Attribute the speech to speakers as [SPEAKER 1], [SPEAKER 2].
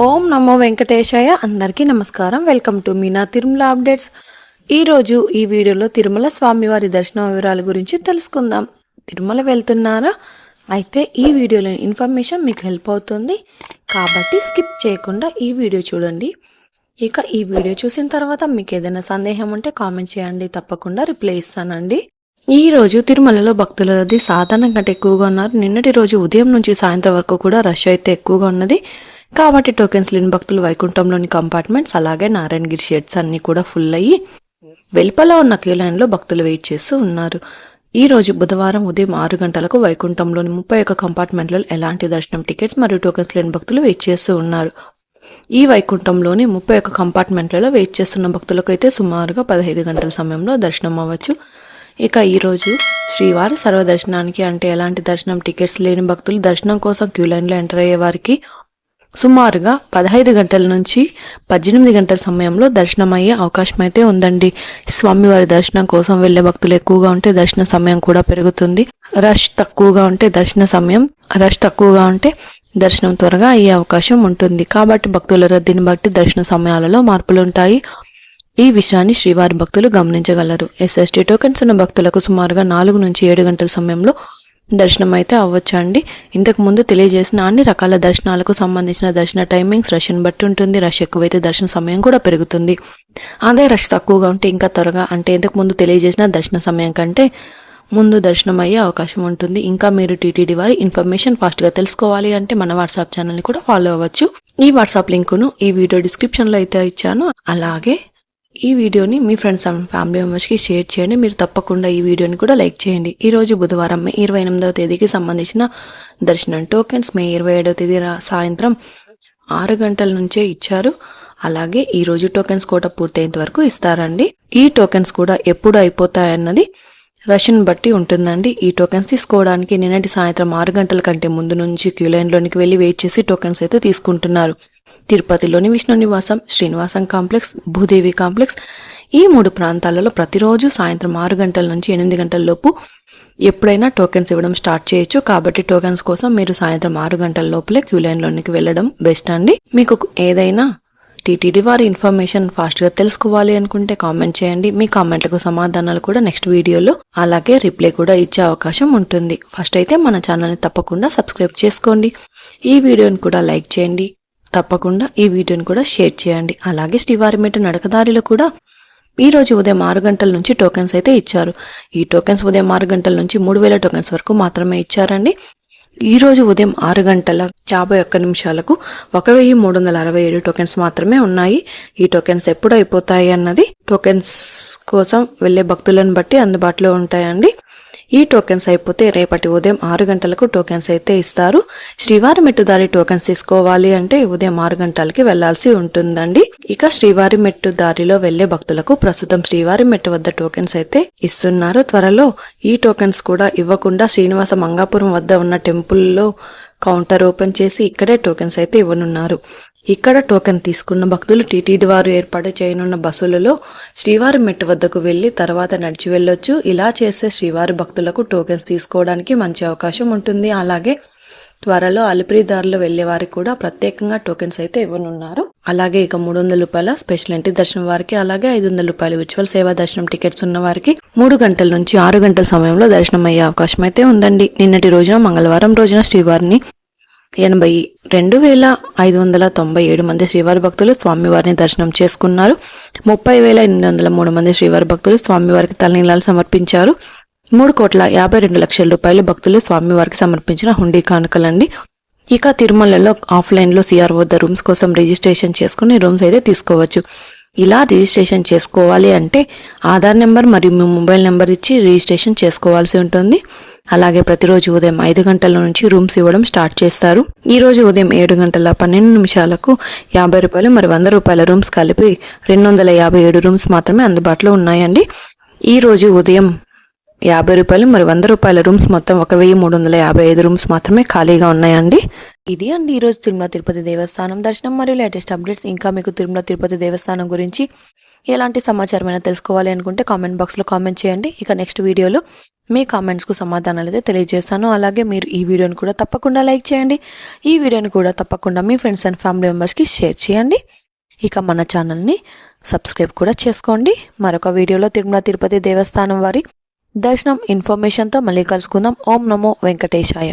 [SPEAKER 1] ఓం నమో వెంకటేశాయ. అందరికీ నమస్కారం. Welcome to Meena Tirumala updates. ఈరోజు ఈ వీడియోలో తిరుమల స్వామివారి దర్శన వివరాల గురించి తెలుసుకుందాం. తిరుమల వెళ్తున్నారా? అయితే ఈ వీడియోలో ఇన్ఫర్మేషన్ మీకు హెల్ప్ అవుతుంది కాబట్టి స్కిప్ చేయకుండా ఈ వీడియో చూడండి. ఇక ఈ వీడియో చూసిన తర్వాత మీకు ఏదైనా సందేహం ఉంటే కామెంట్ చేయండి, తప్పకుండా రిప్లై ఇస్తానండి. ఈ రోజు తిరుమలలో భక్తుల రద్దీ సాధారణం కంటే ఎక్కువగా ఉన్నారు. నిన్నటి రోజు ఉదయం నుంచి సాయంత్రం వరకు కూడా రష్ అయితే ఎక్కువగా ఉన్నది. కాబట్టి టోకెన్స్ లేని భక్తులు వైకుంఠంలోని కంపార్ట్మెంట్స్ అలాగే నారాయణగిరి షెడ్స్ అన్ని కూడా ఫుల్ అయ్యి వెలుపల ఉన్న క్యూ లైన్లో భక్తులు వెయిట్ చేస్తూ ఉన్నారు. ఈ రోజు బుధవారం ఉదయం 6 గంటలకు వైకుంఠంలోని 31 కంపార్ట్మెంట్లలో ఎలాంటి దర్శనం టికెట్స్ మరియు టోకెన్స్ లేని భక్తులు వెయిట్ చేస్తూ ఉన్నారు. ఈ వైకుంఠంలోని 31 కంపార్ట్మెంట్లలో వెయిట్ చేస్తున్న భక్తులకు అయితే సుమారుగా 15 గంటల సమయంలో దర్శనం అవ్వచ్చు. ఇక ఈరోజు శ్రీవారి సర్వదర్శనానికి అంటే ఎలాంటి దర్శనం టికెట్స్ లేని భక్తులు దర్శనం కోసం క్యూ లైన్లో ఎంటర్ అయ్యే వారికి సుమారుగా 15 గంటల నుంచి 18 గంటల సమయంలో దర్శనం అయ్యే అవకాశం అయితే ఉందండి. స్వామివారి దర్శనం కోసం వెళ్లే భక్తులు ఎక్కువగా ఉంటే దర్శన సమయం కూడా పెరుగుతుంది. రష్ తక్కువగా ఉంటే దర్శనం త్వరగా అయ్యే అవకాశం ఉంటుంది. కాబట్టి భక్తుల రద్దీని బట్టి దర్శన సమయాలలో మార్పులు ఉంటాయి. ఈ విషయాన్ని శ్రీవారి భక్తులు గమనించగలరు. ఎస్ఎస్టీ టోకెన్స్ ఉన్న భక్తులకు సుమారుగా 4 నుంచి 7 గంటల సమయంలో దర్శనం అయితే అవ్వచ్చండి. ఇంతకు ముందు తెలియజేసిన అన్ని రకాల దర్శనాలకు సంబంధించిన దర్శన టైమింగ్స్ రష్ని బట్టి ఉంటుంది. రష్ ఎక్కువైతే దర్శన సమయం కూడా పెరుగుతుంది. అదే రష్ తక్కువగా ఉంటే ఇంకా త్వరగా అంటే ఇంతకు ముందు తెలియజేసిన దర్శన సమయం కంటే ముందు దర్శనం అయ్యే అవకాశం ఉంటుంది. ఇంకా మీరు టీటీడీ వారి ఇన్ఫర్మేషన్ ఫాస్ట్గా తెలుసుకోవాలి అంటే మన వాట్సాప్ ఛానల్ని కూడా ఫాలో అవ్వచ్చు. ఈ వాట్సాప్ లింకును ఈ వీడియో డిస్క్రిప్షన్లో అయితే ఇచ్చాను. అలాగే ఈ వీడియోని మీ ఫ్రెండ్స్ అండ్ ఫ్యామిలీ మెంబర్స్కి షేర్ చేయండి. మీరు తప్పకుండా ఈ వీడియోని కూడా లైక్ చేయండి. ఈరోజు బుధవారం మే 28వ తేదీకి సంబంధించిన దర్శనం టోకెన్స్ మే 27వ తేదీ సాయంత్రం 6 గంటల నుంచే ఇచ్చారు. అలాగే ఈరోజు టోకెన్స్ కోట పూర్తయ్యేంత వరకు ఇస్తారండి. ఈ టోకెన్స్ కూడా ఎప్పుడు అయిపోతాయన్నది రష్ని బట్టి ఉంటుందండి. ఈ టోకెన్స్ తీసుకోవడానికి నిన్నటి సాయంత్రం 6 గంటల కంటే ముందు నుంచి క్యూ లైన్లోనికి వెళ్ళి వెయిట్ చేసి టోకెన్స్ అయితే తీసుకుంటున్నారు. తిరుపతిలోని విష్ణు నివాసం, శ్రీనివాసం కాంప్లెక్స్, భూదేవి కాంప్లెక్స్ ఈ 3 ప్రాంతాలలో ప్రతిరోజు సాయంత్రం 6 గంటల నుంచి 8 గంటల లోపు ఎప్పుడైనా టోకెన్స్ ఇవ్వడం స్టార్ట్ చేయొచ్చు. కాబట్టి టోకెన్స్ కోసం మీరు సాయంత్రం 6 గంటల లోపలే క్యూ లైన్లోనికి వెళ్ళడం బెస్ట్ అండి. మీకు ఏదైనా టీటీడీ వారి ఇన్ఫర్మేషన్ ఫాస్ట్గా తెలుసుకోవాలి అనుకుంటే కామెంట్ చేయండి. మీ కామెంట్లకు సమాధానాలు కూడా నెక్స్ట్ వీడియోలో అలాగే రిప్లై కూడా ఇచ్చే అవకాశం ఉంటుంది. ఫస్ట్ అయితే మన ఛానల్ని తప్పకుండా సబ్స్క్రైబ్ చేసుకోండి. ఈ వీడియోని కూడా లైక్ చేయండి. తప్పకుండా ఈ వీడియోని కూడా షేర్ చేయండి. అలాగే శ్రీవారి మెట్టు నడకదారిలో కూడా ఈ రోజు ఉదయం 6 గంటల నుంచి టోకెన్స్ అయితే ఇచ్చారు. ఈ టోకెన్స్ ఉదయం 6 గంటల నుంచి 3000 టోకెన్స్ వరకు మాత్రమే ఇచ్చారండి. ఈ రోజు ఉదయం 6 గంటల 51 నిమిషాలకు 1367 టోకెన్స్ మాత్రమే ఉన్నాయి. ఈ టోకెన్స్ ఎప్పుడు అయిపోతాయి అన్నది టోకెన్స్ కోసం వెళ్లే భక్తులను బట్టి అందుబాటులో ఉంటాయండి. ఈ టోకెన్స్ అయిపోతే రేపటి ఉదయం 6 గంటలకు టోకెన్స్ అయితే ఇస్తారు. శ్రీవారి మెట్టుదారి టోకెన్స్ తీసుకోవాలి అంటే ఉదయం 6 గంటలకి వెళ్లాల్సి ఉంటుందండి. ఇక శ్రీవారి మెట్టు దారిలో వెళ్లే భక్తులకు ప్రస్తుతం శ్రీవారి మెట్టు వద్ద టోకెన్స్ అయితే ఇస్తున్నారు. త్వరలో ఈ టోకెన్స్ కూడా ఇవ్వకుండా శ్రీనివాస మంగాపురం వద్ద ఉన్న టెంపుల్లో కౌంటర్ ఓపెన్ చేసి ఇక్కడే టోకెన్స్ అయితే ఇవ్వనున్నారు. ఇక్కడ టోకెన్ తీసుకున్న భక్తులు టీటీడీ వారు ఏర్పాటు చేయనున్న బస్సులలో శ్రీవారి మెట్టు వద్దకు వెళ్లి తర్వాత నడిచి వెళ్ళొచ్చు. ఇలా చేస్తే శ్రీవారి భక్తులకు టోకెన్స్ తీసుకోవడానికి మంచి అవకాశం ఉంటుంది. అలాగే త్వరలో అలిపిరి దారిలో వెళ్లే వారికి కూడా ప్రత్యేకంగా టోకెన్స్ అయితే ఇవ్వనున్నారు. అలాగే ఇక 300 రూపాయల స్పెషల్ ఎంట్రీ దర్శనం వారికి అలాగే 500 రూపాయల విర్చువల్ సేవా దర్శనం టికెట్స్ ఉన్న వారికి 3 గంటల నుంచి 6 గంటల సమయంలో దర్శనం అయ్యే అవకాశం అయితే ఉందండి. నిన్నటి రోజున మంగళవారం రోజున శ్రీవారిని 82,597 మంది శ్రీవారి భక్తులు స్వామివారిని దర్శనం చేసుకున్నారు. 30,803 మంది శ్రీవారి భక్తులు స్వామివారికి తలనీలాలు సమర్పించారు. 3,52,00,000 రూపాయలు భక్తులు స్వామివారికి సమర్పించిన హుండీ కానుకలండి. ఇక తిరుమలలో ఆఫ్లైన్లో సిఆర్ వద్ద రూమ్స్ కోసం రిజిస్ట్రేషన్ చేసుకుని రూమ్స్ అయితే తీసుకోవచ్చు. ఇలా రిజిస్ట్రేషన్ చేసుకోవాలి అంటే ఆధార్ నెంబర్ మరియు మీ మొబైల్ నెంబర్ ఇచ్చి రిజిస్ట్రేషన్ చేసుకోవాల్సి ఉంటుంది. అలాగే ప్రతిరోజు ఉదయం 5 గంటల నుంచి రూమ్స్ ఇవ్వడం స్టార్ట్ చేస్తారు. ఈ రోజు ఉదయం 7 గంటల 12 నిమిషాలకు 50 రూపాయలు మరి 100 రూపాయల రూమ్స్ కలిపి 257 రూమ్స్ మాత్రమే అందుబాటులో ఉన్నాయండి. ఈ రోజు ఉదయం 50 రూపాయలు మరి 100 రూపాయల రూమ్స్ మొత్తం 1355 రూమ్స్ మాత్రమే ఖాళీగా ఉన్నాయండి. ఇది అండి ఈరోజు తిరుమల తిరుపతి దేవస్థానం దర్శనం మరియు లేటెస్ట్ అప్డేట్స్. ఇంకా మీకు తిరుమల తిరుపతి దేవస్థానం గురించి ఎలాంటి సమాచారమైనా తెలుసుకోవాలి అనుకుంటే కామెంట్ బాక్స్లో కామెంట్ చేయండి. ఇక నెక్స్ట్ వీడియోలో మీ కామెంట్స్కు సమాధానాలు అయితే తెలియజేస్తాను. అలాగే మీరు ఈ వీడియోని కూడా తప్పకుండా లైక్ చేయండి. ఈ వీడియోని కూడా తప్పకుండా మీ ఫ్రెండ్స్ అండ్ ఫ్యామిలీ మెంబర్స్కి షేర్ చేయండి. ఇక మన ఛానల్ని సబ్స్క్రైబ్ కూడా చేసుకోండి. మరొక వీడియోలో తిరుమల తిరుపతి దేవస్థానం వారి దర్శనం ఇన్ఫర్మేషన్తో మళ్ళీ కలుసుకుందాం. ఓం నమో వెంకటేశాయ.